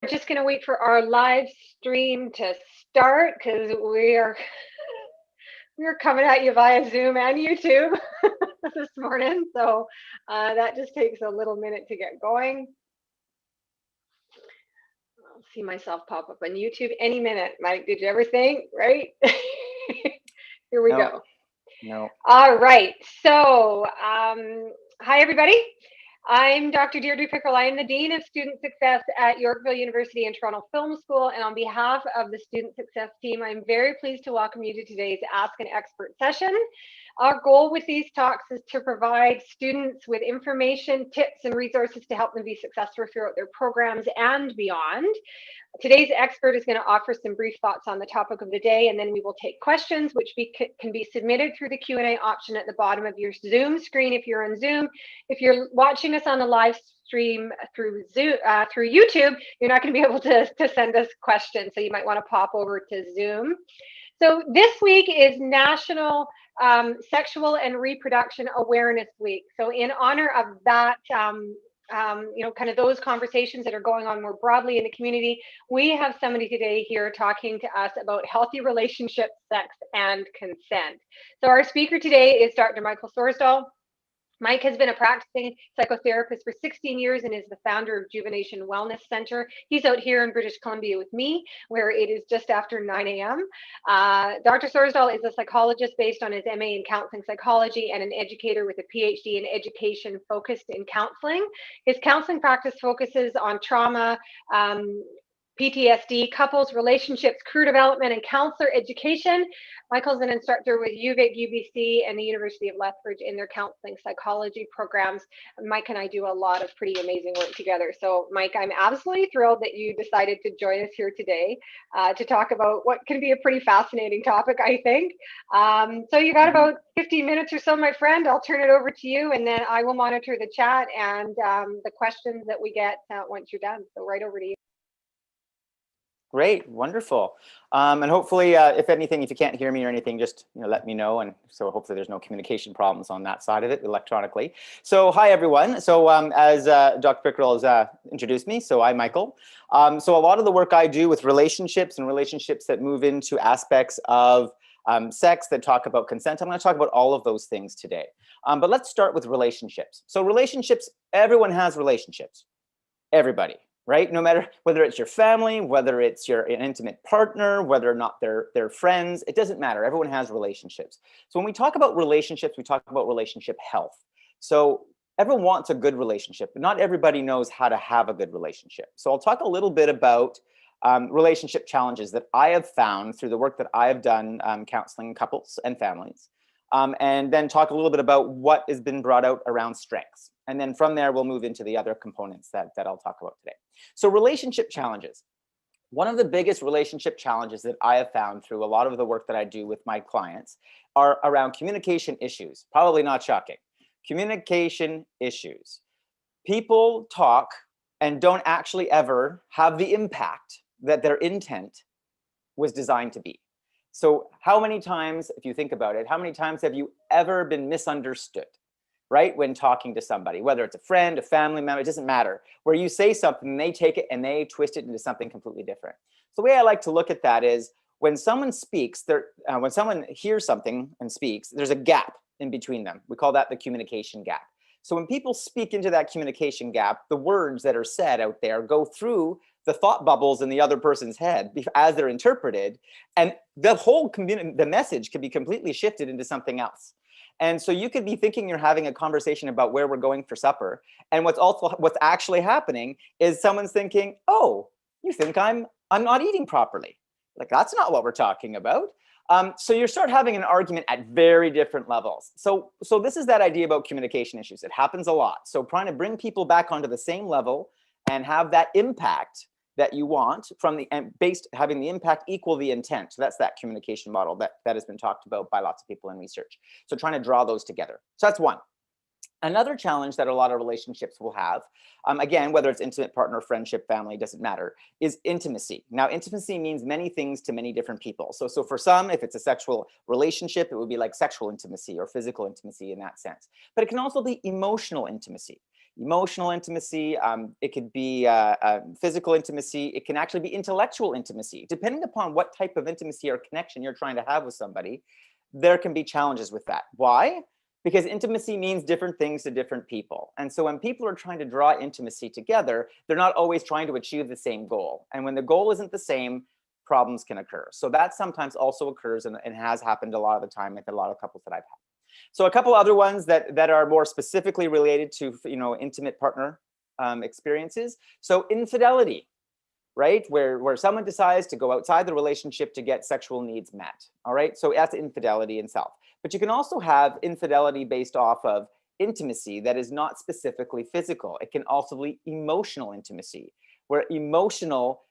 Just going to wait for our live stream to start because we're coming at you via Zoom and YouTube this morning. So that just takes a little minute to get going. I'll see myself pop up on YouTube any minute. Mike, did you ever think, right? Here we go. No. All right. So hi, everybody. I'm Dr. Deirdre Pickrell. I am the Dean of Student Success at Yorkville University and Toronto Film School. And on behalf of the Student Success team, I'm very pleased to welcome you to today's Ask an Expert session. Our goal with these talks is to provide students with information, tips, and resources to help them be successful throughout their programs and beyond. Today's expert is going to offer some brief thoughts on the topic of the day, and then we will take questions, which can be submitted through the Q&A option at the bottom of your Zoom screen if you're on Zoom. If you're watching us on the live stream through YouTube, you're not going to be able to send us questions, so you might want to pop over to Zoom. So this week is National Sexual and Reproduction Awareness Week. So in honor of that, kind of those conversations that are going on more broadly in the community, we have somebody today here talking to us about healthy relationships, sex, and consent. So our speaker today is Dr. Michael Sorsdahl. Mike has been a practicing psychotherapist for 16 years and is the founder of Juvenation Wellness Center. He's out here in British Columbia with me, where it is just after 9 a.m. Dr. Sorsdahl is a psychologist based on his MA in counseling psychology and an educator with a PhD in education focused in counseling. His counseling practice focuses on trauma, PTSD, couples, relationships, career development, and counselor education. Michael's an instructor with UVic, UBC, and the University of Lethbridge in their counseling psychology programs. Mike and I do a lot of pretty amazing work together. So, Mike, I'm absolutely thrilled that you decided to join us here today to talk about what can be a pretty fascinating topic, I think. So you got about 15 minutes or so, my friend. I'll turn it over to you, and then I will monitor the chat and the questions that we get once you're done. So right over to you. Great, wonderful. And hopefully, if anything, if you can't hear me or anything, just let me know. And so hopefully there's no communication problems on that side of it electronically. So hi, everyone. So as Dr. Pickrell has introduced me, so I'm Michael. So a lot of the work I do with relationships and relationships that move into aspects of sex, that talk about consent, I'm going to talk about all of those things today. But let's start with relationships. So relationships, everyone has relationships. Everybody. Right? No matter whether it's your family, whether it's an intimate partner, whether or not they're friends, it doesn't matter. Everyone has relationships. So when we talk about relationships, we talk about relationship health. So everyone wants a good relationship, but not everybody knows how to have a good relationship. So I'll talk a little bit about relationship challenges that I have found through the work that I have done counseling couples and families. And then talk a little bit about what has been brought out around strengths. And then from there, we'll move into the other components that I'll talk about today. So relationship challenges. One of the biggest relationship challenges that I have found through a lot of the work that I do with my clients are around communication issues. Probably not shocking. Communication issues. People talk and don't actually ever have the impact that their intent was designed to be. So how many times, if you think about it, how many times have you ever been misunderstood, right? When talking to somebody, whether it's a friend, a family member, it doesn't matter, where you say something and they take it and they twist it into something completely different. So the way I like to look at that is when someone speaks, when someone hears something and speaks, there's a gap in between them. We call that the communication gap. So when people speak into that communication gap, the words that are said out there go through the thought bubbles in the other person's head as they're interpreted, and the message could be completely shifted into something else. And so you could be thinking you're having a conversation about where we're going for supper, and what's actually happening is someone's thinking, "Oh, you think I'm not eating properly?" Like, that's not what we're talking about. So you start having an argument at very different levels. So this is that idea about communication issues. It happens a lot. So trying to bring people back onto the same level and have that impact that you want having the impact equal the intent. So that's that communication model that has been talked about by lots of people in research. So trying to draw those together. So that's one. Another challenge that a lot of relationships will have, again, whether it's intimate partner, friendship, family, doesn't matter, is intimacy. Now, intimacy means many things to many different people. So for some, if it's a sexual relationship, it would be like sexual intimacy or physical intimacy in that sense. But it can also be emotional intimacy. emotional intimacy, it could be physical intimacy, it can actually be intellectual intimacy. Depending upon what type of intimacy or connection you're trying to have with somebody, there can be challenges with that. Why? Because intimacy means different things to different people. And so when people are trying to draw intimacy together, they're not always trying to achieve the same goal. And when the goal isn't the same, problems can occur. So that sometimes also occurs and has happened a lot of the time with a lot of couples that I've had. So a couple other ones that are more specifically related to, intimate partner experiences. So infidelity, right? Where someone decides to go outside the relationship to get sexual needs met. All right. So that's infidelity in self. But you can also have infidelity based off of intimacy that is not specifically physical. It can also be emotional intimacy, where emotional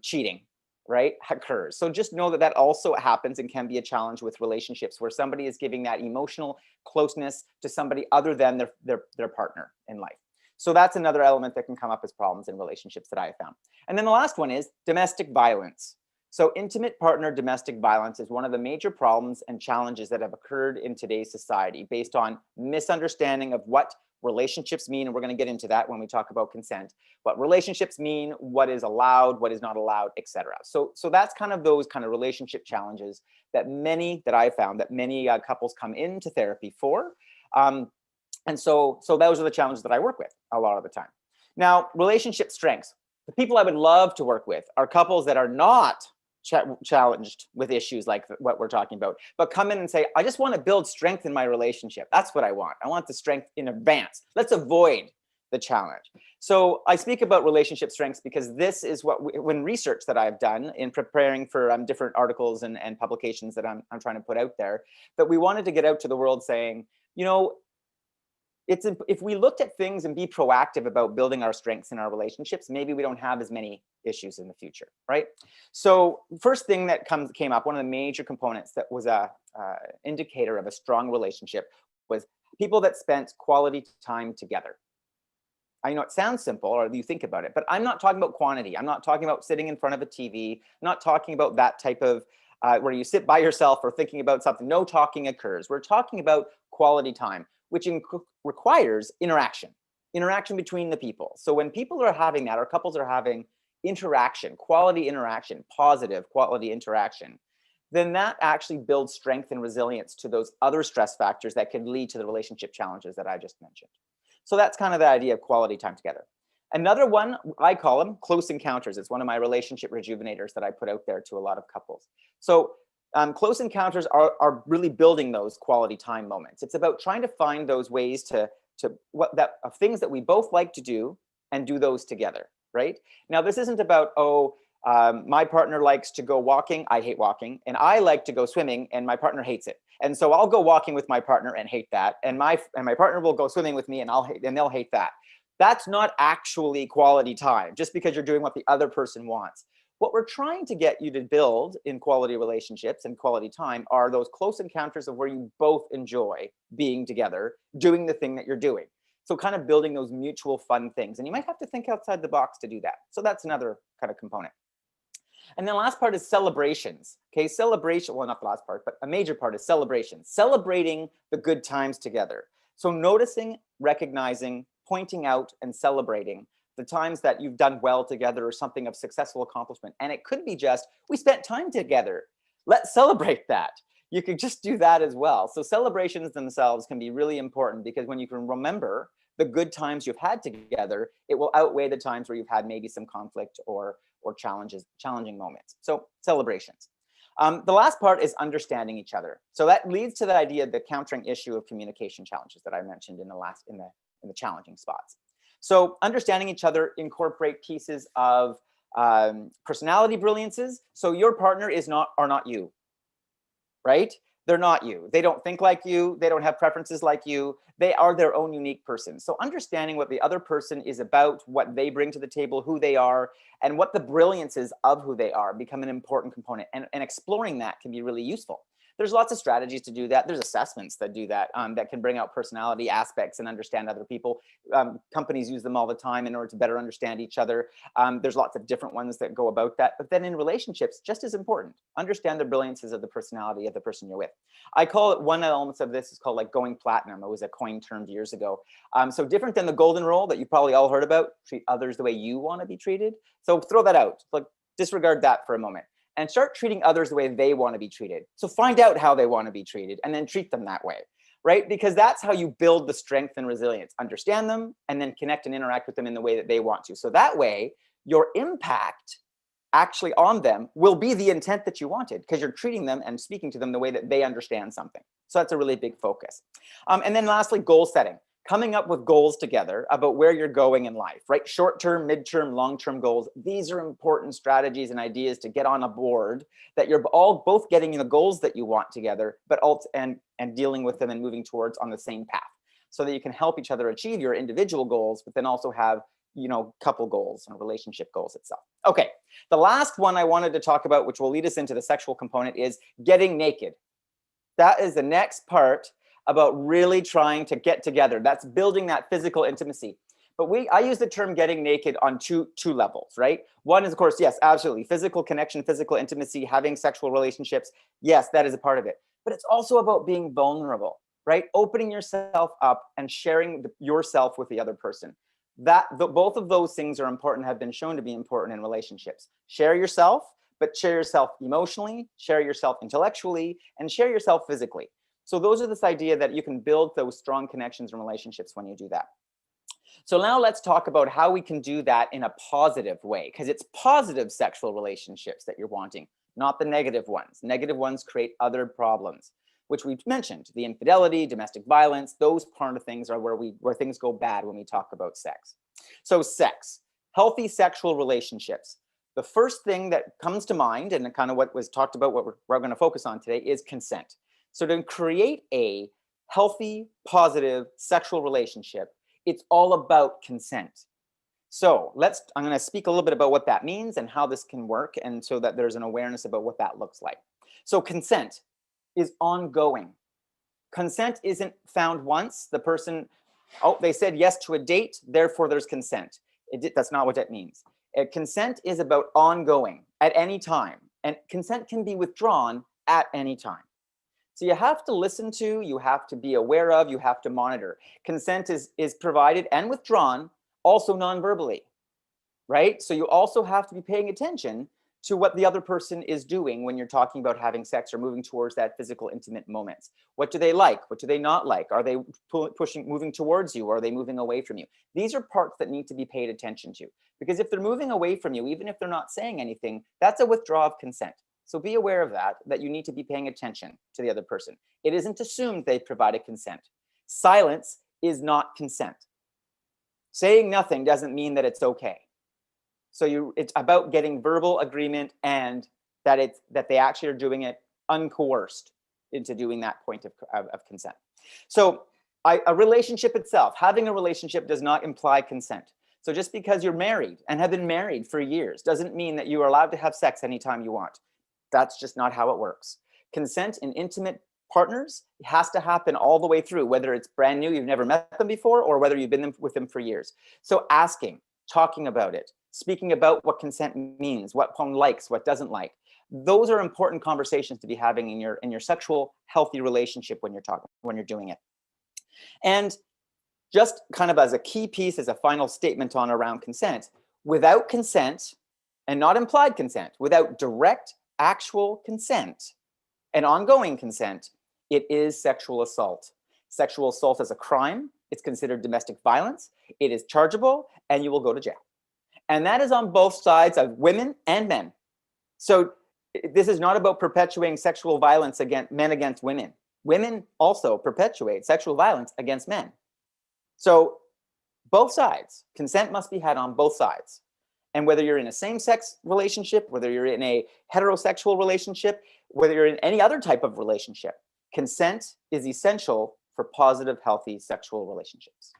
cheating, right, occurs. So just know that that also happens and can be a challenge with relationships where somebody is giving that emotional closeness to somebody other than their partner in life. So that's another element that can come up as problems in relationships that I have found. And then the last one is domestic violence. So intimate partner domestic violence is one of the major problems and challenges that have occurred in today's society based on misunderstanding of what relationships mean. And we're going to get into that when we talk about consent, what relationships mean, what is allowed, what is not allowed, etc. So that's kind of those kind of relationship challenges that I found that many couples come into therapy for. And so those are the challenges that I work with a lot of the time. Now, relationship strengths. The people I would love to work with are couples that are not challenged with issues like what we're talking about, but come in and say, I just want to build strength in my relationship. That's what I want. I want the strength in advance. Let's avoid the challenge. So I speak about relationship strengths because this is what, when research that I've done in preparing for different articles and publications that I'm trying to put out there, that we wanted to get out to the world saying, if we looked at things and be proactive about building our strengths in our relationships, maybe we don't have as many issues in the future, right? So first thing that came up, one of the major components that was a indicator of a strong relationship was people that spent quality time together. I know it sounds simple, or you think about it, but I'm not talking about quantity. I'm not talking about sitting in front of a TV. I'm not talking about that type of where you sit by yourself or thinking about something. No talking occurs. We're talking about quality time, which requires interaction between the people. So when people are having that, or couples are having interaction, quality interaction, positive quality interaction, then that actually builds strength and resilience to those other stress factors that can lead to the relationship challenges that I just mentioned. So that's kind of the idea of quality time together. Another one, I call them close encounters. It's one of my relationship rejuvenators that I put out there to a lot of couples. So close encounters are really building those quality time moments. It's about trying to find those ways of things that we both like to do and do those together, right? Now, this isn't about, my partner likes to go walking, I hate walking, and I like to go swimming and my partner hates it. And so I'll go walking with my partner and hate that. And my partner will go swimming with me and they'll hate that. That's not actually quality time, just because you're doing what the other person wants. What we're trying to get you to build in quality relationships and quality time are those close encounters of where you both enjoy being together, doing the thing that you're doing. So kind of building those mutual fun things. And you might have to think outside the box to do that. So that's another kind of component. And then the last part is celebrations. Okay, celebration, well, not the last part, but a major part is celebration. Celebrating the good times together. So noticing, recognizing, pointing out, and celebrating the times that you've done well together or something of successful accomplishment. And it could be just, we spent time together. Let's celebrate that. You could just do that as well. So celebrations themselves can be really important because when you can remember the good times you've had together, it will outweigh the times where you've had maybe some conflict or challenging moments. So celebrations. The last part is understanding each other. So that leads to the idea of the countering issue of communication challenges that I mentioned in the challenging spots. So understanding each other incorporate pieces of personality brilliances. So your partner are not you, right? They're not you. They don't think like you. They don't have preferences like you. They are their own unique person. So understanding what the other person is about, what they bring to the table, who they are, and what the brilliance is of who they are become an important component. And exploring that can be really useful. There's lots of strategies to do that. There's assessments that do that, that can bring out personality aspects and understand other people. Companies use them all the time in order to better understand each other. There's lots of different ones that go about that. But then in relationships, just as important, understand the brilliances of the personality of the person you're with. I call it, one element of this is called like going platinum. It was a coined term years ago. So different than the golden rule that you probably all heard about, treat others the way you want to be treated. So throw that out, like disregard that for a moment and start treating others the way they want to be treated. So find out how they want to be treated and then treat them that way, right? Because that's how you build the strength and resilience. Understand them and then connect and interact with them in the way that they want to. So that way, your impact actually on them will be the intent that you wanted, because you're treating them and speaking to them the way that they understand something. So that's a really big focus. And then lastly, goal setting. Coming up with goals together about where you're going in life, right? Short-term, mid-term, long-term goals. These are important strategies and ideas to get on a board that you're all both getting the goals that you want together, but also and dealing with them and moving towards on the same path, so that you can help each other achieve your individual goals, but then also have, you know, couple goals and relationship goals itself. Okay, the last one I wanted to talk about, which will lead us into the sexual component, is getting naked. That is the next part about really trying to get together. That's building that physical intimacy. But I use the term getting naked on two levels, right? One is, of course, yes, absolutely. Physical connection, physical intimacy, having sexual relationships. Yes, that is a part of it. But it's also about being vulnerable, right? Opening yourself up and sharing yourself with the other person. Both of those things are important, have been shown to be important in relationships. Share yourself, but share yourself emotionally, share yourself intellectually, and share yourself physically. So those are this idea that you can build those strong connections and relationships when you do that. So now let's talk about how we can do that in a positive way, because it's positive sexual relationships that you're wanting, not the negative ones. Negative ones create other problems, which we've mentioned. The infidelity, domestic violence, those part of things are where things go bad when we talk about sex. So sex, healthy sexual relationships. The first thing that comes to mind, and kind of what was talked about, what we're going to focus on today, is consent. So to create a healthy, positive sexual relationship, it's all about consent. So I'm going to speak a little bit about what that means and how this can work, and so that there's an awareness about what that looks like. So consent is ongoing. Consent isn't found once. The person, oh, they said yes to a date, therefore there's consent. That's not what that means. Consent is about ongoing at any time, and consent can be withdrawn at any time. So you have to listen to, you have to be aware of, you have to monitor. Consent is provided and withdrawn also non-verbally, right? So you also have to be paying attention to what the other person is doing when you're talking about having sex or moving towards that physical, intimate moments. What do they like? What do they not like? Are they moving towards you? Or are they moving away from you? These are parts that need to be paid attention to, because if they're moving away from you, even if they're not saying anything, that's a withdrawal of consent. So be aware of that you need to be paying attention to the other person. It isn't assumed they provided consent. Silence is not consent. Saying nothing doesn't mean that it's okay. So it's about getting verbal agreement, and that they actually are doing it uncoerced into doing that point of consent. So a relationship itself, having a relationship does not imply consent. So just because you're married and have been married for years doesn't mean that you are allowed to have sex anytime you want. That's just not how it works. Consent in intimate partners has to happen all the way through, whether it's brand new, you've never met them before, or whether you've been with them for years. So asking, talking about it, speaking about what consent means, what one likes, what doesn't like. Those are important conversations to be having in your sexual healthy relationship when you're doing it. And just kind of as a key piece, as a final statement on around consent, without consent, and not implied consent, without direct actual consent and ongoing consent, it is sexual assault. Sexual assault is a crime. It's considered domestic violence. It is chargeable, and you will go to jail. And that is on both sides of women and men. So this is not about perpetuating sexual violence against men against women. Women also perpetuate sexual violence against men. So both sides, consent must be had on both sides. And whether you're in a same-sex relationship, whether you're in a heterosexual relationship, whether you're in any other type of relationship, consent is essential for positive, healthy sexual relationships.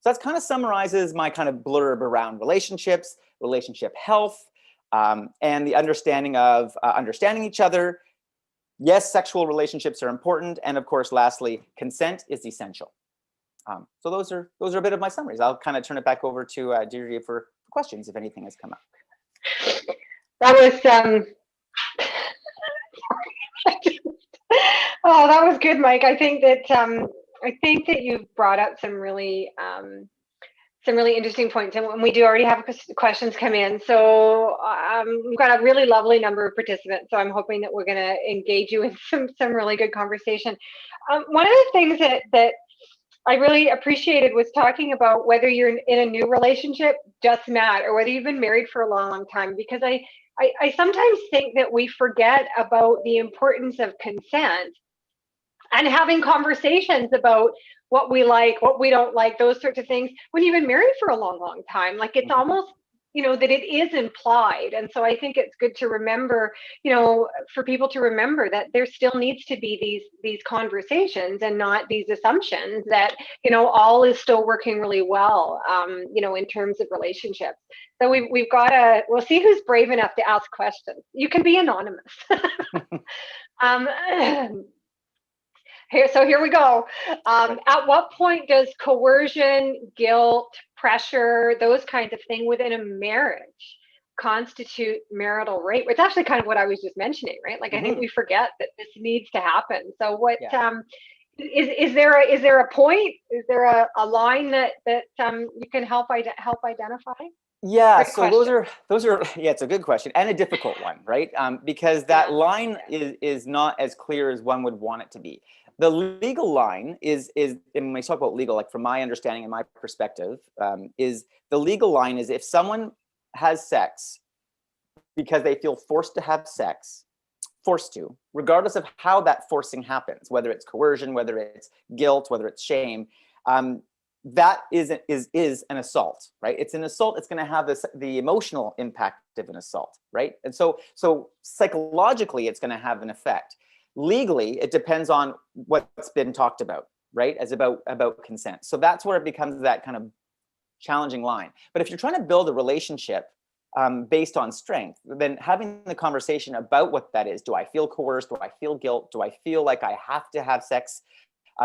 So that kind of summarizes my kind of blurb around relationships, relationship health, and the understanding of understanding each other, Yes, sexual relationships are important. And of course, lastly, consent is essential. So those are a bit of my summaries. I'll kind of turn it back over to Deirdre for questions if anything has come up. That was oh, that was good, Mike. I think that you've brought up some really interesting points, and we do already have questions come in. So we've got a really lovely number of participants. So I'm hoping that we're going to engage you in some really good conversation. One of the things that I really appreciated was talking about whether you're in a new relationship, just met, or whether you've been married for a long, long time, because I sometimes think that we forget about the importance of consent and having conversations about what we like, what we don't like, those sorts of things when you've been married for a long, long time. Like it's almost, that it is implied. And so I think it's good to remember, for people to remember that there still needs to be these conversations and not these assumptions that, all is still working really well, in terms of relationships. So we'll see who's brave enough to ask questions. You can be anonymous. Here we go. At what point does coercion, guilt, pressure, those kinds of things within a marriage constitute marital rape? It's actually kind of what I was just mentioning, right? Like I think we forget that this needs to happen. So what is there a point? Is there a line that you can help identify? Yeah, so those are yeah, it's a good question and a difficult one, right? Because that line is not as clear as one would want it to be. The legal line is and when we talk about legal, like from my understanding and my perspective, is the legal line is if someone has sex because they feel forced to have sex, forced to, regardless of how that forcing happens, whether it's coercion, whether it's guilt, whether it's shame, that is an assault, right? It's an assault. It's going to have the emotional impact of an assault, right? And so psychologically, it's going to have an effect. Legally, it depends on what's been talked about, right? As about consent. So that's where it becomes that kind of challenging line. But if you're trying to build a relationship based on strength, then having the conversation about what that is. Do I feel coerced? Do I feel guilt? Do I feel like I have to have sex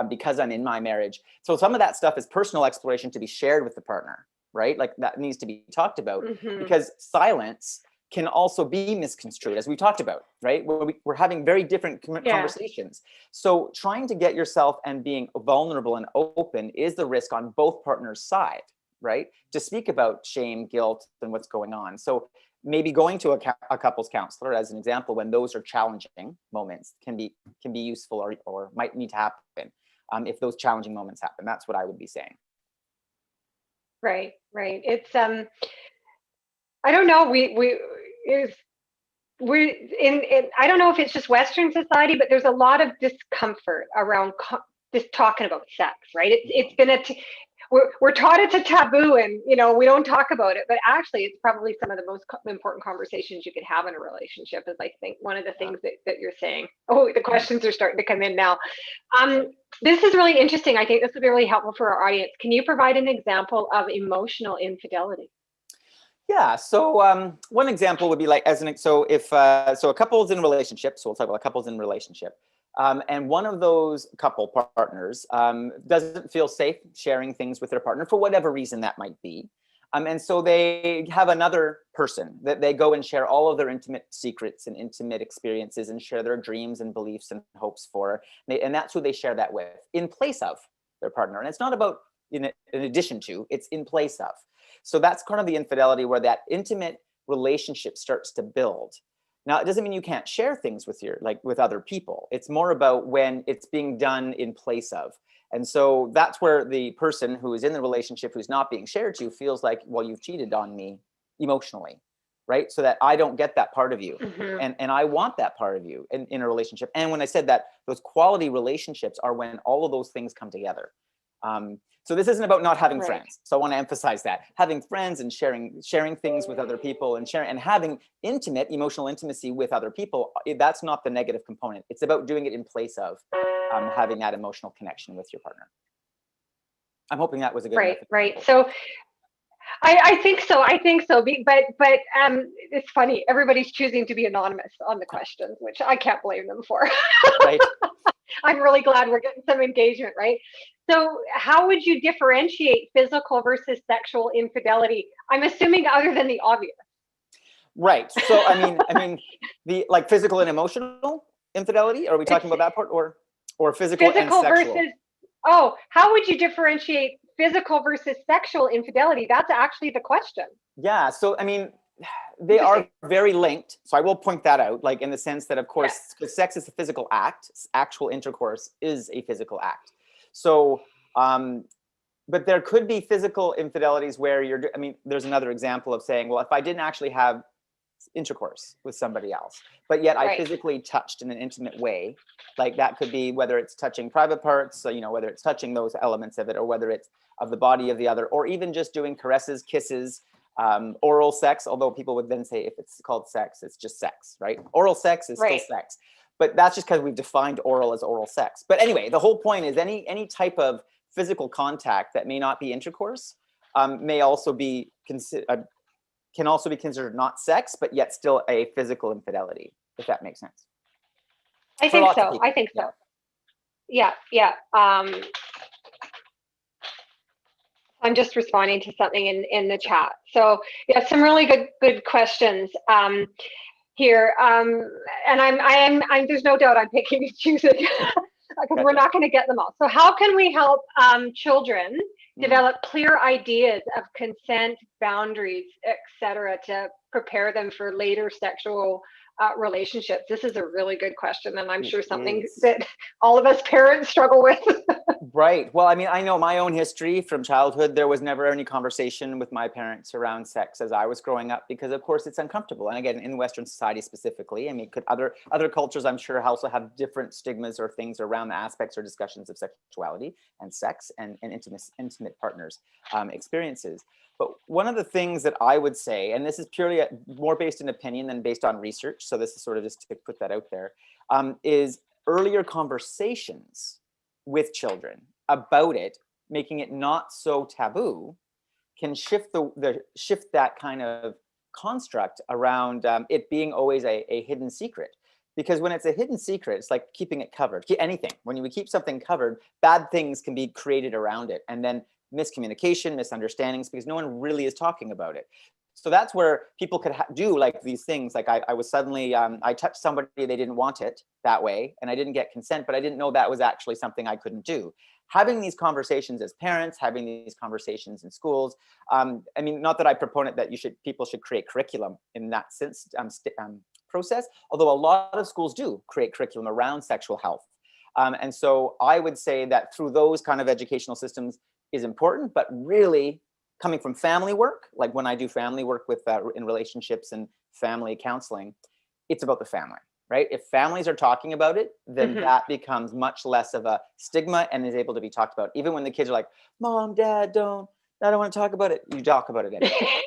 because I'm in my marriage? So some of that stuff is personal exploration to be shared with the partner, right? Like that needs to be talked about because silence can also be misconstrued, as we talked about, right? We're having very different conversations. So trying to get yourself and being vulnerable and open is the risk on both partners' side, right? To speak about shame, guilt, and what's going on. So maybe going to a couples counselor, as an example, when those are challenging moments, can be useful or might need to happen if those challenging moments happen. That's what I would be saying. Right. It's I don't know. We're in I don't know if it's just Western society, but there's a lot of discomfort around just talking about sex, right? It's been we're taught it's a taboo and we don't talk about it, but actually it's probably some of the most important conversations you could have in a relationship, is I think one of the things that you're saying. Oh, the questions are starting to come in now. This is really interesting. I think this would be really helpful for our audience. Can you provide an example of emotional infidelity? Yeah, so one example would be like so a couple is in a relationship, so we'll talk about couples in a relationship, and one of those couple partners doesn't feel safe sharing things with their partner for whatever reason that might be, and so they have another person that they go and share all of their intimate secrets and intimate experiences and share their dreams and beliefs and hopes for, and that's who they share that with in place of their partner. And it's not about in addition to, it's in place of. So that's kind of the infidelity where that intimate relationship starts to build. Now, it doesn't mean you can't share things with other people. It's more about when it's being done in place of. And so that's where the person who is in the relationship who's not being shared to feels like, well, you've cheated on me emotionally, right? So that I don't get that part of you. And I want that part of you in a relationship. And when I said that, those quality relationships are when all of those things come together. So this isn't about not having friends. So I want to emphasize that having friends and sharing things with other people and having emotional intimacy with other people. That's not the negative component. It's about doing it in place of having that emotional connection with your partner. I'm hoping that was a good. Right. So I think so. I think so. But it's funny. Everybody's choosing to be anonymous on the questions, which I can't blame them for. Right. I'm really glad we're getting some engagement, right? So, how would you differentiate physical versus sexual infidelity? I'm assuming other than the obvious. Right. So I mean the like physical and emotional infidelity, are we talking It's about that part, or physical and physical sexual? versus, oh, how would you differentiate physical versus sexual infidelity? That's actually the question. Yeah, so I mean, they Interesting. are very linked. So I will point that out, like in the sense that, of Yeah. course, because sex is a physical act, actual intercourse is a physical act. So, but there could be physical infidelities where I mean, there's another example of saying, well, if I didn't actually have intercourse with somebody else, but yet I Right. physically touched in an intimate way, like that could be whether it's touching private parts, so, whether it's touching those elements of it, or whether it's of the body of the other, or even just doing caresses, kisses, oral sex, although people would then say if it's called sex, it's just sex, right? Oral sex is still Right. sex, but that's just because we've defined oral as oral sex. But anyway, the whole point is any type of physical contact that may not be intercourse may also be can also be considered not sex, but yet still a physical infidelity, if that makes sense. I For think lots of so. I people. think Yeah. so. Yeah. Yeah. I'm just responding to something in the chat. So yeah, some really good questions here. And I'm there's no doubt I'm picking and choosing because we're Gotcha. not going to get them all. So how can we help children develop clear ideas of consent, boundaries, etc., to prepare them for later sexual relationships? This is a really good question, and I'm It sure something is. that all of us parents struggle with. Right. Well, I mean, I know my own history from childhood. There was never any conversation with my parents around sex as I was growing up, because of course it's uncomfortable. And again, in Western society specifically, I mean, could other cultures, I'm sure, also have different stigmas or things around the aspects or discussions of sexuality and sex and intimate partners experiences. But one of the things that I would say, and this is purely more based in opinion than based on research, so this is sort of just to put that out there, is earlier conversations with children about it, making it not so taboo, can shift shift that kind of construct around it being always a hidden secret. Because when it's a hidden secret, it's like keeping it covered. Anything, when you keep something covered, bad things can be created around it, and then miscommunication, misunderstandings, because no one really is talking about it. So that's where people could do like these things. Like I was suddenly, I touched somebody, they didn't want it that way, and I didn't get consent, but I didn't know that was actually something I couldn't do. Having these conversations as parents, having these conversations in schools. I mean, not that I proponent that people should create curriculum in that sense process, although a lot of schools do create curriculum around sexual health. And so I would say that through those kind of educational systems is important, but really coming from family work, like when I do family work with in relationships and family counseling, it's about the family, right? If families are talking about it, then Mhm. that becomes much less of a stigma and is able to be talked about. Even when the kids are like, Mom, Dad, I don't want to talk about it. You talk about it anyway,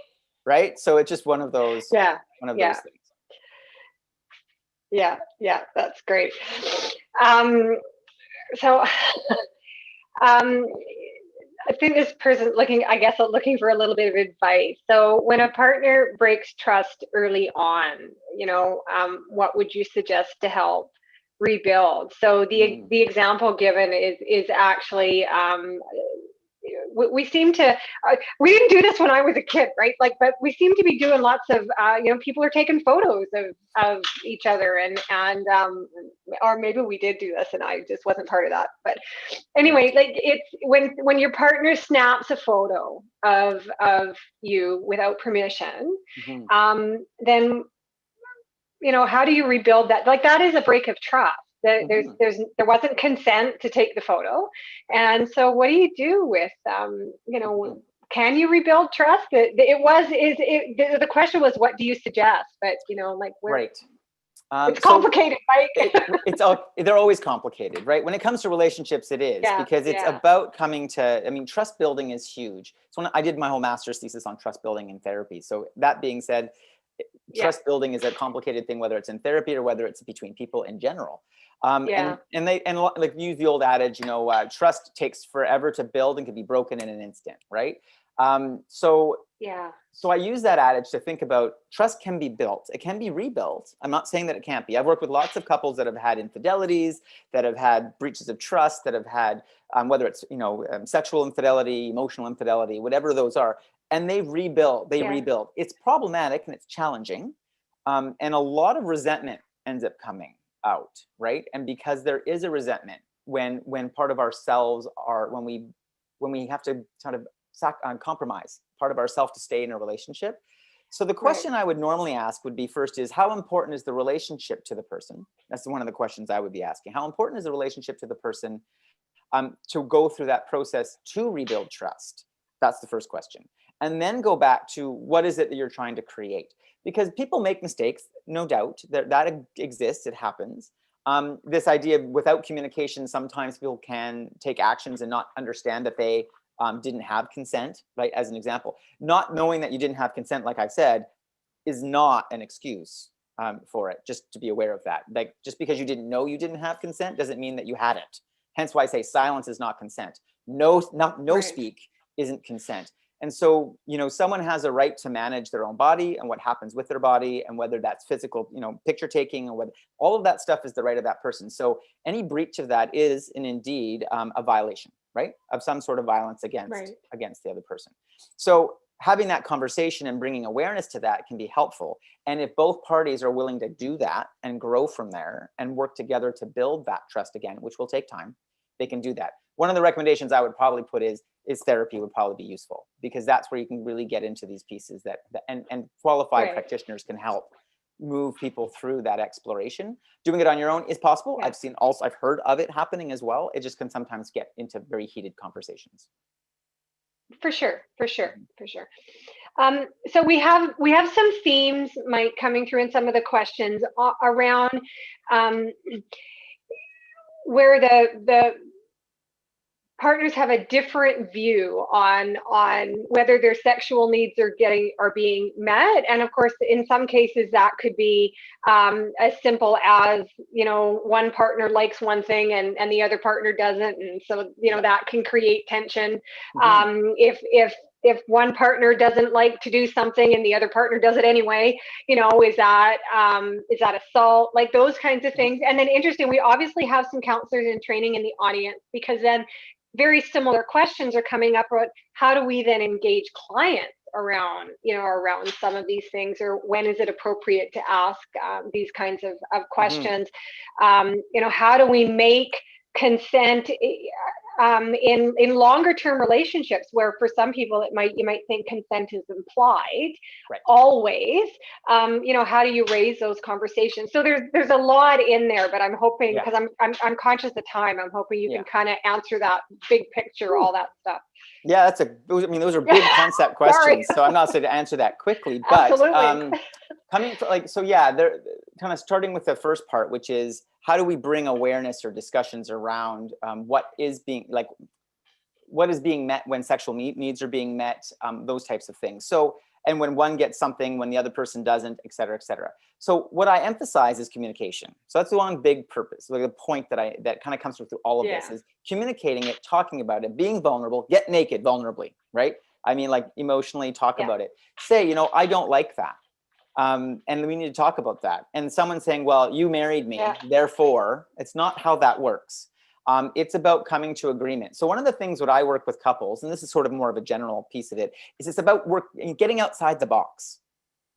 right? So it's just one of those Yeah. Yeah. things. Yeah. Yeah. That's great. Um, so um, I think this person looking for a little bit of advice. So when a partner breaks trust early on, what would you suggest to help rebuild? So the example given is actually we seem to we didn't do this when I was a kid, right? Like, but we seem to be doing lots of people are taking photos of each other, and or maybe we did do this and I just wasn't part of that. But anyway, like it's when your partner snaps a photo of you without permission, then how do you rebuild that? Like that is a break of trust. There wasn't consent to take the photo, and so what do you do with can you rebuild trust? The question was, what do you suggest? But like Right. it's complicated, right? They're always complicated, right? When it comes to relationships, it is, because it's about coming to, I mean, trust building is huge. So when I did my whole master's thesis on trust building in therapy. So that being said, trust building is a complicated thing, whether it's in therapy or whether it's between people in general. And like use the old adage, trust takes forever to build and can be broken in an instant, right? So Yeah. So I use that adage to think about trust can be built. It can be rebuilt. I'm not saying that it can't be. I've worked with lots of couples that have had infidelities, that have had breaches of trust, that have had whether it's sexual infidelity, emotional infidelity, whatever those are, and they rebuild. They rebuild. It's problematic and it's challenging, and a lot of resentment ends up coming out, right? And because there is a resentment when part of ourselves are when we have to sort of compromise part of ourself to stay in a relationship. So the question I would normally ask would be first is, how important is the relationship to the person? That's one of the questions I would be asking. How important is the relationship to the person to go through that process to rebuild trust? That's the first question. And then go back to what is it that you're trying to create? Because people make mistakes, no doubt, that exists, it happens. This idea of without communication, sometimes people can take actions and not understand that they didn't have consent, right? As an example, not knowing that you didn't have consent, like I said, is not an excuse for it. Just to be aware of that. Like, just because you didn't know you didn't have consent doesn't mean that you hadn't. Hence why I say silence is not consent. No speak isn't consent. And so, someone has a right to manage their own body and what happens with their body, and whether that's physical, picture taking, or whether all of that stuff is the right of that person. So any breach of that is, and indeed, a violation, right, of some sort of violence against the other person. So having that conversation and bringing awareness to that can be helpful. And if both parties are willing to do that and grow from there and work together to build that trust again, which will take time, they can do that. One of the recommendations I would probably put is therapy would probably be useful, because that's where you can really get into these pieces and qualified practitioners can help move people through that exploration. Doing it on your own is possible. I've heard of it happening as well. It just can sometimes get into very heated conversations. For sure. So we have some themes, Mike, coming through in some of the questions around where the partners have a different view on whether their sexual needs are being met. And of course, in some cases that could be as simple as, one partner likes one thing and the other partner doesn't. And so, that can create tension. If one partner doesn't like to do something and the other partner does it anyway, is that assault? Like those kinds of things. And then interesting, we obviously have some counselors in training in the audience, because then very similar questions are coming up about how do we then engage clients around some of these things, or when is it appropriate to ask these kinds of questions? How do we make consent in longer term relationships, where for some people you might think consent is implied always. How do you raise those conversations? So there's a lot in there, but I'm hoping, because I'm conscious of time, I'm hoping you can kind of answer that big picture, all that stuff. Yeah, those are big concept questions. So I'm not saying to answer that quickly, but they're kind of starting with the first part, which is how do we bring awareness or discussions around what is being met when sexual needs are being met, those types of things. So, and when one gets something, when the other person doesn't, et cetera, et cetera. So what I emphasize is communication. So that's the one big purpose, like the point that kind of comes through all of this is communicating it, talking about it, being vulnerable, get naked vulnerably, right? I mean, like emotionally talk about it. Say, I don't like that. And we need to talk about that. And someone saying, well, you married me, therefore, it's not how that works. It's about coming to agreement. So one of the things that I work with couples, and this is sort of more of a general piece of it, is it's about getting outside the box,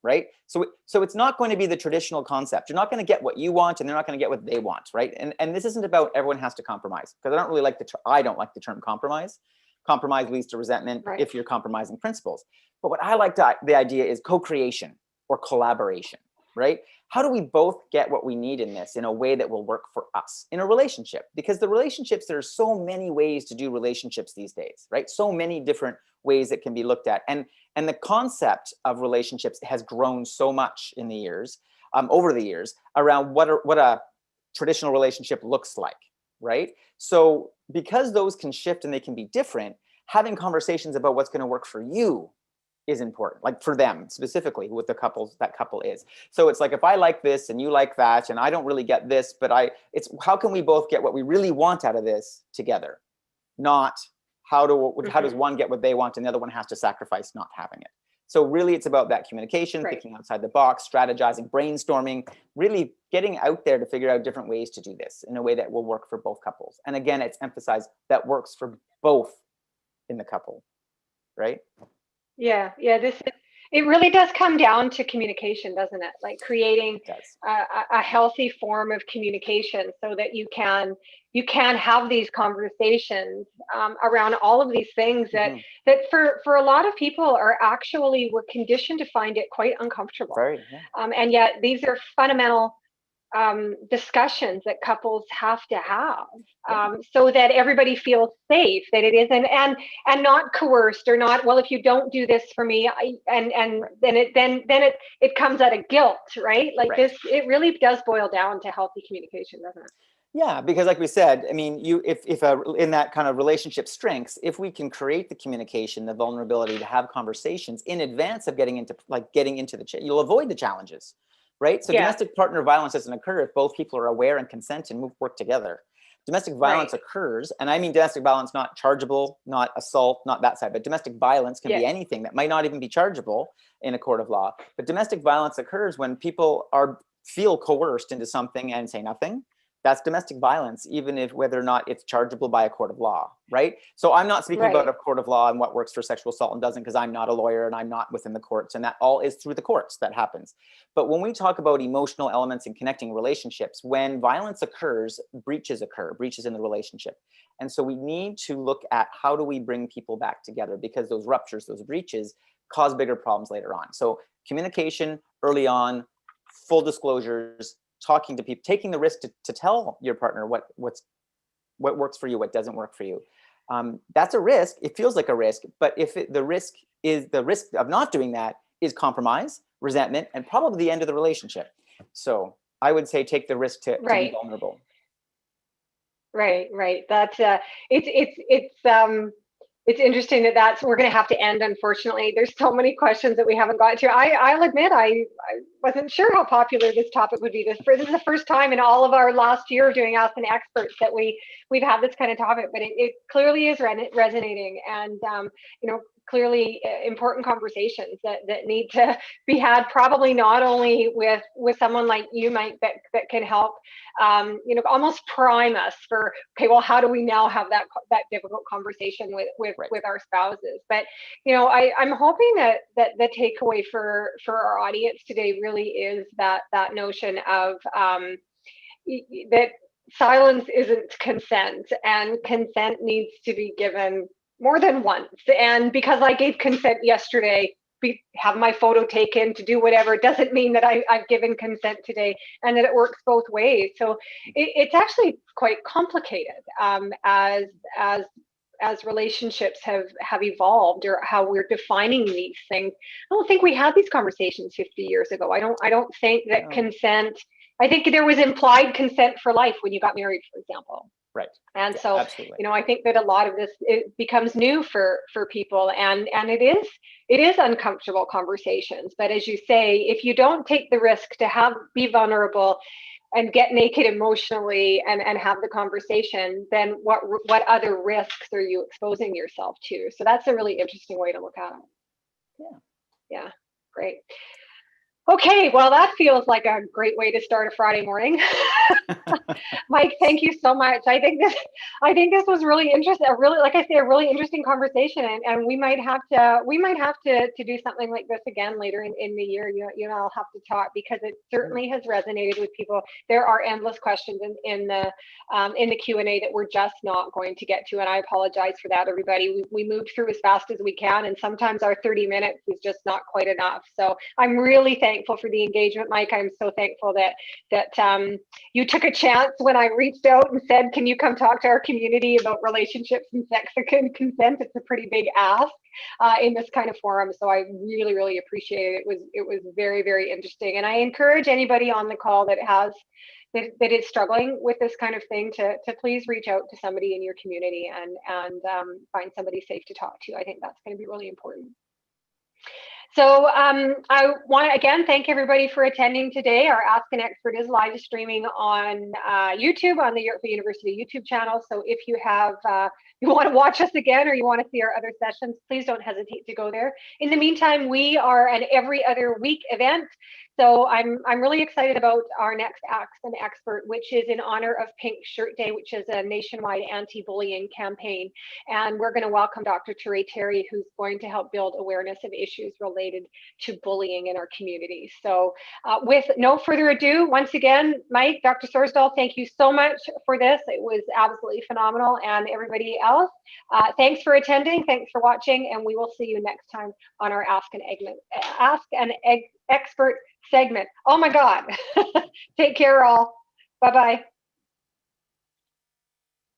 right? So it's not going to be the traditional concept. You're not going to get what you want, and they're not going to get what they want, right? And this isn't about everyone has to compromise, because I don't like the term compromise. Compromise leads to resentment if you're compromising principles. But what I like the idea is co-creation or collaboration, right? How do we both get what we need in this in a way that will work for us in a relationship? Because the relationships, there are so many ways to do relationships these days, right? So many different ways that can be looked at. And the concept of relationships has grown so much in the years, over the years, around what a traditional relationship looks like, right? So because those can shift and they can be different, having conversations about what's going to work for you is important, like for them specifically, with that couple is. So it's like, if I like this and you like that, and I don't really get this, but it's how can we both get what we really want out of this together? Not how does one get what they want and the other one has to sacrifice not having it? So really it's about that communication, thinking outside the box, strategizing, brainstorming, really getting out there to figure out different ways to do this in a way that will work for both couples. And again, it's emphasized that works for both in the couple, right? Yeah, it really does come down to communication, doesn't it? Like creating a healthy form of communication so that you can have these conversations around all of these things that for a lot of people are actually, we're conditioned to find it quite uncomfortable. Right, and yet these are fundamental discussions that couples have to have so that everybody feels safe, that it isn't and not coerced or not, well, if you don't do this for me, then it comes out of guilt, right? Like this, it really does boil down to healthy communication, doesn't it? Yeah, because like we said, I mean, if in that kind of relationship strengths, if we can create the communication, the vulnerability to have conversations in advance of getting into you'll avoid the challenges. Right? So domestic partner violence doesn't occur if both people are aware and consent and work together. Domestic violence occurs, and I mean domestic violence, not chargeable, not assault, not that side, but domestic violence can be anything that might not even be chargeable in a court of law. But domestic violence occurs when people feel coerced into something and say nothing. That's domestic violence, even if whether or not it's chargeable by a court of law, right? So I'm not speaking about a court of law and what works for sexual assault and doesn't, because I'm not a lawyer and I'm not within the courts, and that all is through the courts that happens. But when we talk about emotional elements in connecting relationships, when violence occurs, breaches in the relationship. And so we need to look at how do we bring people back together, because those ruptures, those breaches cause bigger problems later on. So communication early on, full disclosures, talking to people, taking the risk to tell your partner what works for you, what doesn't work for you. That's a risk. It feels like a risk, but if the risk of not doing that is compromise, resentment, and probably the end of the relationship. So I would say take the risk to be vulnerable. Right. That's it's interesting that we're going to have to end, unfortunately. There's so many questions that we haven't got to. I'll admit I wasn't sure how popular this topic would be. This is the first time in all of our last year of doing Ask an Experts that we've had this kind of topic, but it clearly is resonating, and clearly important conversations that need to be had, probably not only with someone like you, Mike, that can help almost prime us for, okay, well, how do we now have that difficult conversation with our spouses? But I'm hoping that the takeaway for our audience today really is that notion of that silence isn't consent, and consent needs to be given more than once. And because I gave consent yesterday, have my photo taken, to do whatever, it doesn't mean that I've given consent today, and that it works both ways. So it's actually quite complicated as relationships have evolved, or how we're defining these things. I don't think we had these conversations 50 years ago. I don't think that consent, I think there was implied consent for life when you got married, for example. Right. And so, I think that a lot of this, it becomes new for people, and it is uncomfortable conversations. But as you say, if you don't take the risk to be vulnerable and get naked emotionally and have the conversation, then what other risks are you exposing yourself to? So that's a really interesting way to look at it. Yeah, great. Okay, well, that feels like a great way to start a Friday morning. Mike, thank you so much. I think this was really interesting. Like I say, a really interesting conversation, and we might have to do something like this again later in the year. I'll have to talk, because it certainly has resonated with people. There are endless questions in the Q&A that we're just not going to get to, and I apologize for that, everybody. We moved through as fast as we can, and sometimes our 30 minutes is just not quite enough. So I'm really thankful for the engagement, Mike. I'm so thankful that you took a chance when I reached out and said, can you come talk to our community about relationships and sex and consent? It's a pretty big ask in this kind of forum. So I really, really appreciate it. It was very, very interesting. And I encourage anybody on the call that is struggling with this kind of thing to please reach out to somebody in your community and find somebody safe to talk to. I think that's going to be really important. So I want to again thank everybody for attending today. Our Ask an Expert is live streaming on YouTube on the Yorkville University YouTube channel. So if you have you want to watch us again or you want to see our other sessions, please don't hesitate to go there. In the meantime, we are an every other week event. So I'm really excited about our next Ask an Expert, which is in honor of Pink Shirt Day, which is a nationwide anti-bullying campaign. And we're going to welcome Dr. Ture Terry, who's going to help build awareness of issues related to bullying in our community. So with no further ado, once again, Mike, Dr. Sorsdahl, thank you so much for this. It was absolutely phenomenal. And everybody else, thanks for attending, thanks for watching, and we will see you next time on our Ask an Expert segment. Oh my God. Take care all. Bye-bye.